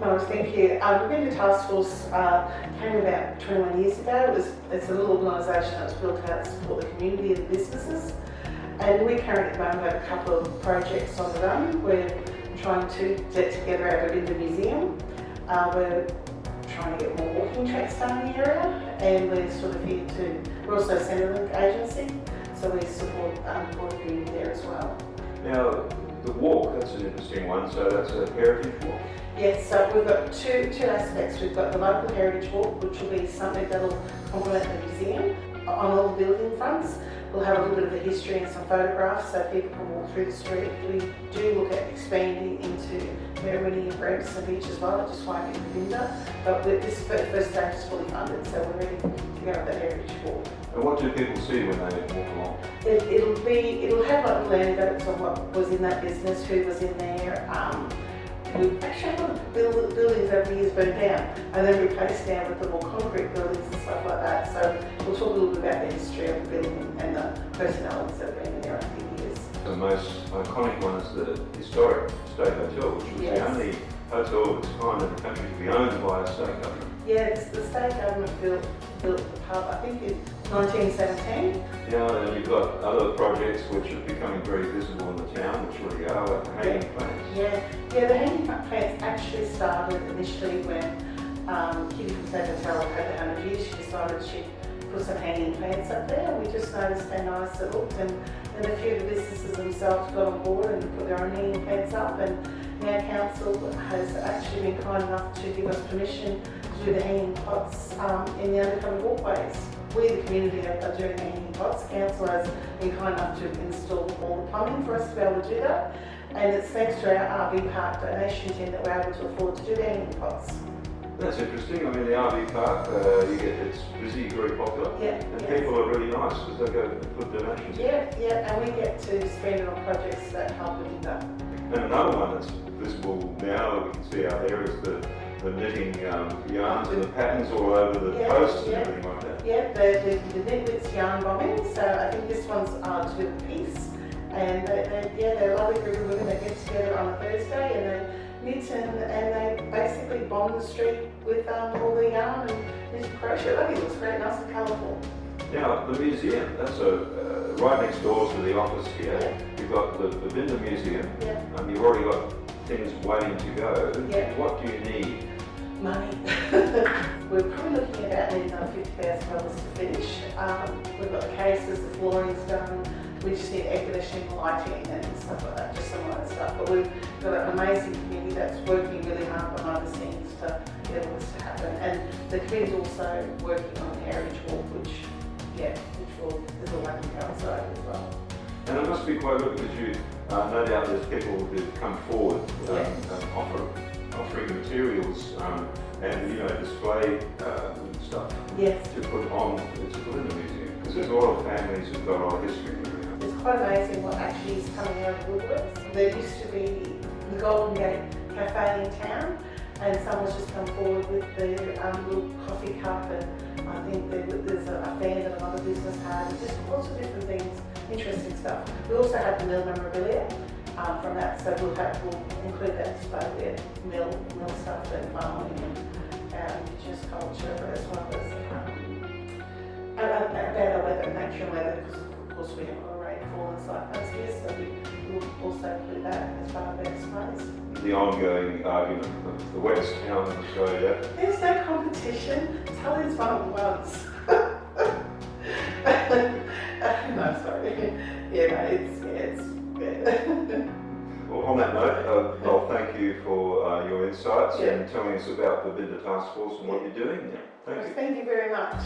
No, thank you. Babinda Taskforce came about 21 years ago. It's a little organisation that was built out to support the community and businesses. And we currently at the moment have a couple of projects on the run. We're trying to get together our Babinda Museum. We're trying to get more walking tracks down in the area, and we're sort of here we're also a Centrelink agency, so we support the community there as well. Now, the walk, that's an interesting one, so that's a heritage walk? Yes, so we've got two aspects. We've got the local heritage walk, which will be something that will complement the museum. On all the building fronts, we'll have a little bit of the history and some photographs so people can walk through the street. We do look at expanding into Merrimini and Gregson Beach as well, just won't be Babinda. But this first stage is fully funded, so we're ready to go with the heritage walk. And what do people see when they walk along? It'll have like little anecdotes on what was in that business, who was in there. We've actually had a lot of buildings over the years burned down and then replaced now with the more concrete buildings and stuff like that. So we'll talk a little bit about the history of the building and the personalities that have been in there over the years. The most iconic one is the historic State Hotel, which was the only hotel of its kind in the country to be owned by a state government. Yes, the state government built the pub, I think in 1917. Now, and you've got other projects which are becoming very visible in the town, which really are like the hanging plants. Yeah, the hanging plants actually started initially when Kitty from State Hotel had the 100 years. She decided she'd put some hanging plants up there. We just noticed how nice it looked, and then a few of the businesses themselves got on board and put their own hanging plants up, and now council has actually been kind enough to give us permission to do the hanging pots in the undercover walkways. We, the community, are doing the hanging pots. Council has been kind enough to install all the plumbing for us to be able to do that, and it's thanks to our RV park donation team that we're able to afford to do the hanging pots. That's interesting. I mean, the RV park, it's busy, very popular, and people are really nice because they go and put donations. Yeah, and we get to spend it on projects that help with that. And another one that's visible now that we can see out there is the knitting yarns and the patterns all over the posts and everything like that. Yeah, the Knitwits yarn bombing. So I think this one's to do with peace. And they're a lovely group of women that get together on a Thursday and they knit and they basically bomb the street with all the yarn and knit crochet. I think it looks great, nice and colourful. Now, the museum, that's right next door to the office here. You've got the Babinda Museum, you've already got things waiting to go. What do you need? Money. We're probably looking at about needing another $50,000 to finish. We've got the cases, the flooring's done. We just need air conditioning, lighting and stuff like that, just some of that stuff. But we've got an amazing community that's working really hard behind the scenes to enable this to happen. And the community's also working on the Heritage Walk, which there's a lucky outside as well. And it must be quite good because you, no doubt there's people who've come forward offering materials and display stuff to put in the museum. Because there's a lot of families who've got a lot of history. It's quite amazing what actually is coming out of the woodworks. There used to be the Golden Gate Cafe in town, and someone's just come forward with the little coffee cup, and I think there's a fan that another business had, and just lots of different things, interesting stuff. We also have the mill memorabilia from that, so we'll include that display with mill stuff and farming and Indigenous culture, as well as about our weather, natural weather, because of course we have a lot of rainfall and cyclones here, so we will also include that as part of our displays. The ongoing argument of the wettest town in Australia. There's no competition. Tully's one of the ones. No, sorry. It's Well, on that note, I'll thank you for your insights and telling us about the Babinda Taskforce and what you're doing there. Thank you. Thank you very much.